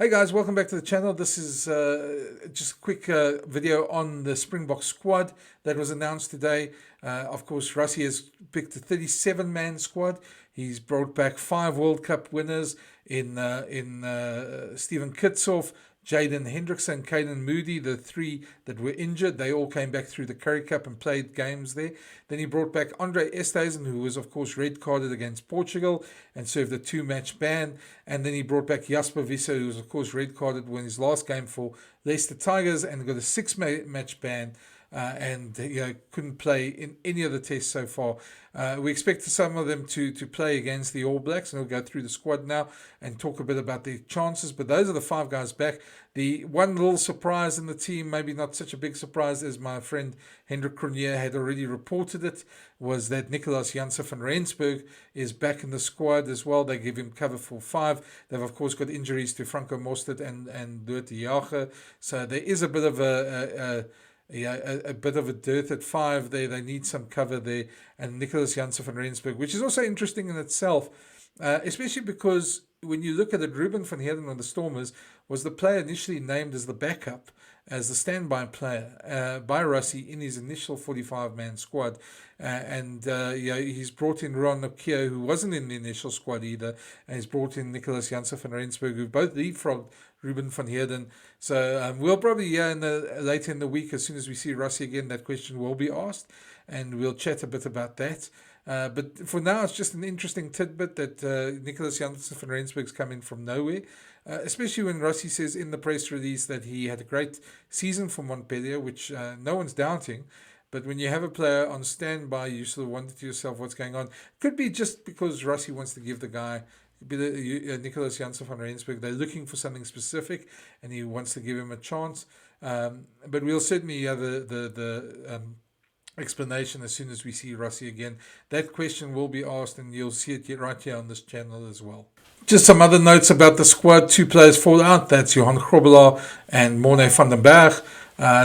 Hey guys, welcome back to the channel. This is just a quick video on the Springbok squad that was announced today. Of course, Rassie has picked a 37-man squad. He's brought back 5 World Cup winners in Steven Kitshoff, Jaden Hendrickson, Caden Moody, the 3 that were injured. They all came back through the Currie Cup and played games there. Then he brought back Andre Esthuizen, who was, of course, red carded against Portugal and served a 2-match ban. And then he brought back Jasper Wiese, who was, of course, red carded when his last game for Leicester Tigers and got a 6-match ban. And couldn't play in any of the tests so far. We expect some of them to play against the All Blacks, and we'll go through the squad now and talk a bit about their chances. But those are the 5 guys back. The one little surprise in the team, maybe not such a big surprise as my friend Hendrik Cronje had already reported it, was that Nicolaas van Rensburg is back in the squad as well. They give him cover for 5. They've, of course, got injuries to Franco Mostert and Doet de Jager. So there is a bit of a bit of a dearth at 5 there. They need some cover there. And Nicolaas van Rensburg, which is also interesting in itself, especially because when you look at it, Ruben van Heerden on the Stormers was the player initially named as the backup, as the standby player by Rassie in his initial 45-man squad. He's brought in Ron Nokia, who wasn't in the initial squad either, and he's brought in Nicolaas van Rensburg, who both leapfrogged Ruben van Heerden. So we'll probably, later in the week, as soon as we see Rassie again, that question will be asked, and we'll chat a bit about that. But for now, it's just an interesting tidbit that Nicolaas van Rensburg's come in from nowhere, especially when Rassie says in the press release that he had a great season for Montpellier, which no one's doubting. But when you have a player on standby, you sort of wonder to yourself what's going on. Could be just because Rassie wants to give the guy, Nicolaas van Rensburg, they're looking for something specific and he wants to give him a chance. But we'll certainly have the explanation as soon as we see Rassie again. That question will be asked and you'll see it right here on this channel as well. Just some other notes about the squad. 2 players fall out. That's Johan Grobbelaar and Morne van den Berg.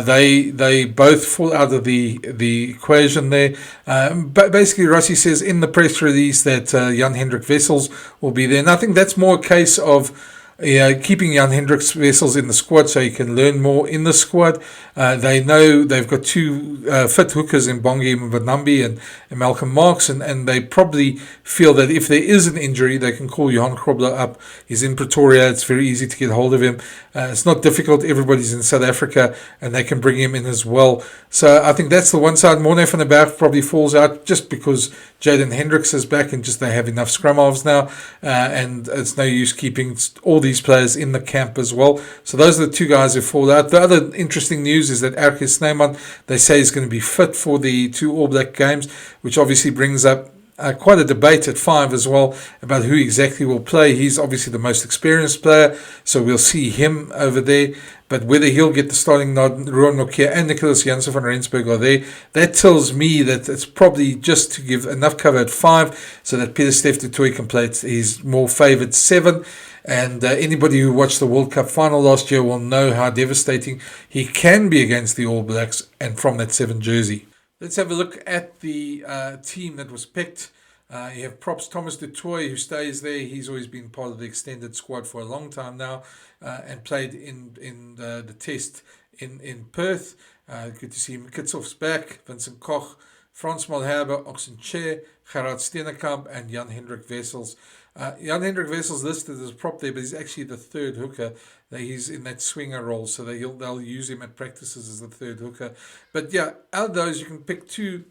They both fall out of the equation there. But basically, Rassie says in the press release that Jan-Hendrik Wessels will be there. And I think that's more a case of keeping Jan-Hendrik Wessels in the squad so he can learn more in the squad. They know they've got 2 fit hookers in Bongi Mbonambi and Malcolm Marx, and they probably feel that if there is an injury, they can call Johan Grobbelaar up. He's in Pretoria. It's very easy to get hold of him. It's not difficult. Everybody's in South Africa, and they can bring him in as well. So I think that's the one side. Morne van den Berg probably falls out just because Jaden Hendricks is back and just they have enough scrum halves now, and it's no use keeping all these players in the camp as well. So those are the 2 guys who fall out. The other interesting news is that Erke Snyman, they say, is going to be fit for the 2 All Black games, which obviously brings up quite a debate at 5 as well about who exactly will play. He's obviously the most experienced player, so we'll see him over there. But whether he'll get the starting nod, Ruan Nokia and Nicolaas van Rensburg are there. That tells me that it's probably just to give enough cover at 5 so that Pieter-Steph du Toit can play his more favoured 7. And anybody who watched the World Cup final last year will know how devastating he can be against the All Blacks and from that 7 jersey. Let's have a look at the team that was picked. You have props Thomas du Toit, who stays there. He's always been part of the extended squad for a long time now and played in the test in Perth. Good to see him. Kitshoff's back. Vincent Koch, Frans Malherbe, Oxenchair, Gerard Steenekamp, and Jan-Hendrik Wessels. Jan-Hendrik Wessels listed as a prop there, but he's actually the 3rd hooker. He's in that swinger role, so they'll use him at practices as the 3rd hooker. But yeah, out of those, you can pick two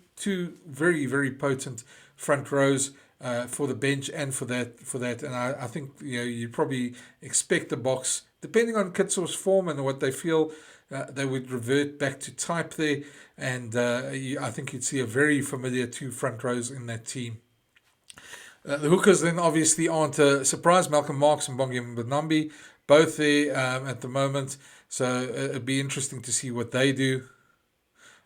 very, very potent front rows for the bench and for that. And I think you probably expect the Boks, depending on Kitshoff's form and what they feel, they would revert back to type there. And I think you'd see a very familiar 2 front rows in that team. The hookers then obviously aren't a surprise. Malcolm Marx and Bongi Mbonambi, both there at the moment. So it'd be interesting to see what they do.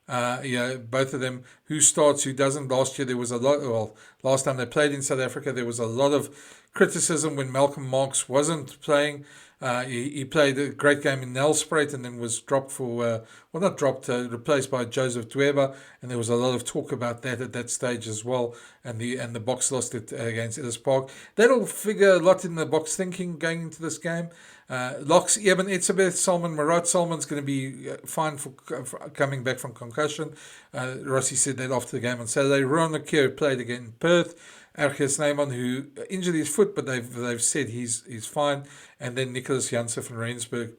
Both of them, who starts, who doesn't. Last year there was a lot, last time they played in South Africa, there was a lot of criticism when Malcolm Marx wasn't playing. He played a great game in Nelspruit and then was dropped for, well, not dropped, replaced by Joseph Dweba. And there was a lot of talk about that at that stage as well. And the Boks lost it against Ellis Park. That'll figure a lot in the Boks thinking going into this game. Locks, Eben Etzebeth, Salman Marat. Salman's going to be fine for coming back from concussion. Rossi said that after the game on Saturday. Ron Akir played again in Perth. Erkes Neyman, who injured his foot, but they've said he's fine. And then Nicolaas Janssen from Rensburg.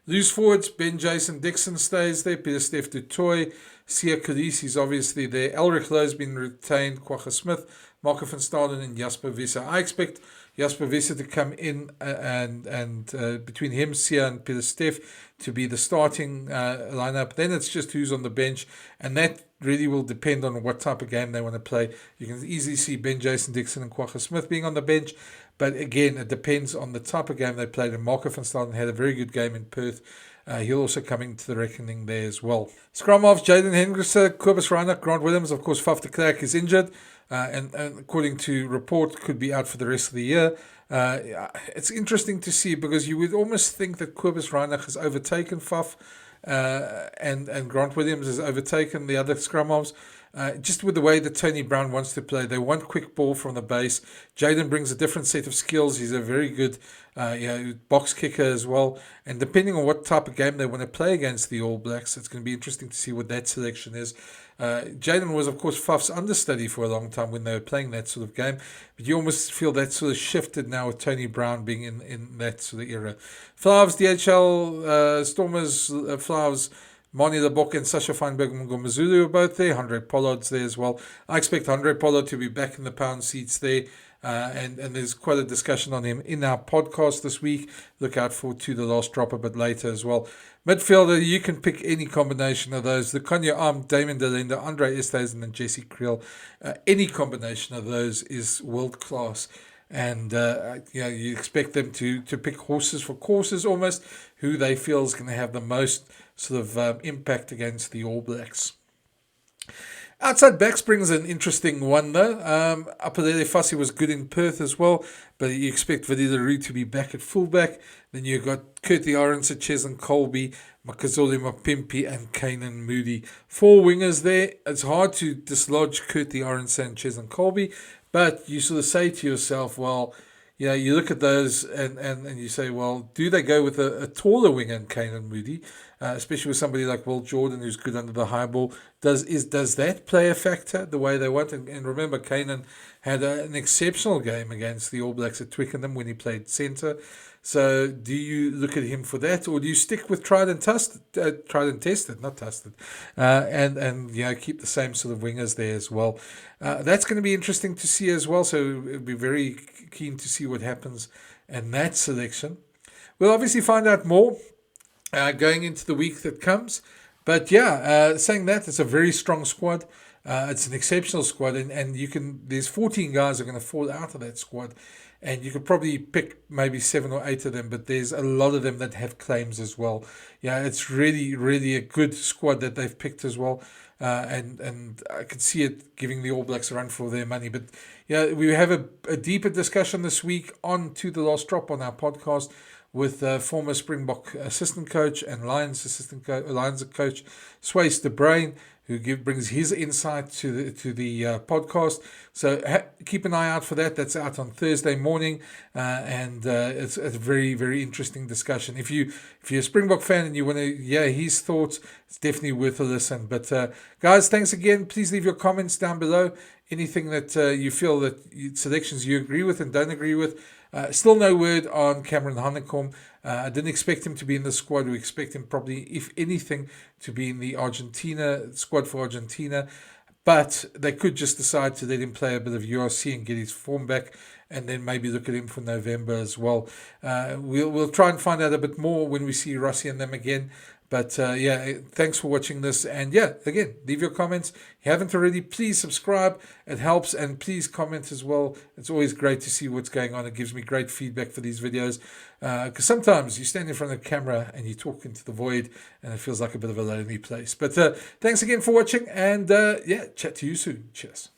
Loose forwards, Ben Jason Dixon stays there. Peter Steph du Toit. Sia Khalees is obviously there. Elrich Lowe's been retained. Quagga Smith, Marco van Staden, and Jasper Visser. I expect Jasper Visser to come in and between him, Sia, and Peter Steph to be the starting lineup. Then it's just who's on the bench, and that really will depend on what type of game they want to play. You can easily see Ben Jason Dixon and Quagga Smith being on the bench, but again, it depends on the type of game they played. And Marco van Staden had a very good game in Perth. He'll also come into the reckoning there as well. Scrum halves, Jaden Hendrickse, Kobus Reinach, Grant Williams. Of course, Faf de Klerk is injured. And according to report, could be out for the rest of the year. It's interesting to see because you would almost think that Kobus Reinach has overtaken Faf and Grant Williams has overtaken the other scrum halves. Just with the way that Tony Brown wants to play, they want quick ball from the base. Jaden brings a different set of skills. He's a very good box kicker as well. And depending on what type of game they want to play against the All Blacks, it's going to be interesting to see what that selection is. Jaden was, of course, Faf's understudy for a long time when they were playing that sort of game. But you almost feel that sort of shifted now with Tony Brown being in that sort of era. Flavs, DHL, Stormers, Flavs, Mani Lebok and Sasha Feinberg Mngomezulu are both there. Andre Pollard's there as well. I expect Andre Pollard to be back in the pound seats there. And there's quite a discussion on him in our podcast this week. Look out for To The Last Drop a bit later as well. Midfielder, you can pick any combination of those. The Konya Arm, Damon Delenda, Andre Esthuizen and Jesse Creel. Any combination of those is world class. And you expect them to pick horses for courses almost, who they feel is going to have the most sort of impact against the All Blacks. Outside backs brings an interesting one though. Apalele Fassi was good in Perth as well, but you expect Vidi Leroux to be back at fullback. Then you've got Curtly Arons, Cheslin Colby, Makazole Mapimpi and Kanan Moody. 4 wingers there. It's hard to dislodge Curtly Arons and Cheslin Colby, but you sort of say to yourself, well, you look at those and you say, well, do they go with a taller winger than Kanan Moody, especially with somebody like Will Jordan who's good under the high ball? Does that play a factor the way they want? And remember, Kanan had an exceptional game against the All Blacks at Twickenham when he played centre. So do you look at him for that, or do you stick with tried and tested, not tested, and keep the same sort of wingers there as well? That's going to be interesting to see as well. So it'll be very keen to see what happens in that selection. We'll obviously find out more going into the week that comes. But saying that, it's a very strong squad. It's an exceptional squad, and there's 14 guys that are going to fall out of that squad. And you could probably pick maybe 7 or 8 of them, but there's a lot of them that have claims as well. It's really, really a good squad that they've picked as well. And I could see it giving the All Blacks a run for their money. But we have a deeper discussion this week on To The Last Drop on our podcast with former Springbok assistant coach and Lions coach Swayze de Bruin, who brings his insight to the podcast. So keep an eye out for that. That's out on Thursday morning, and it's a very, very interesting discussion. If you're a Springbok fan and you want to hear his thoughts, it's definitely worth a listen. But guys, thanks again. Please leave your comments down below. Anything that you feel that selections you agree with and don't agree with. Still no word on Cameron Hanekom. I didn't expect him to be in the squad. We expect him probably, if anything, to be in the Argentina squad for Argentina. But they could just decide to let him play a bit of URC and get his form back, and then maybe look at him for November as well. We'll try and find out a bit more when we see Rossi and them again. But thanks for watching this. And again, leave your comments. If you haven't already, please subscribe. It helps. And please comment as well. It's always great to see what's going on. It gives me great feedback for these videos. Because sometimes you stand in front of the camera and you talk into the void and it feels like a bit of a lonely place. But thanks again for watching. And chat to you soon. Cheers.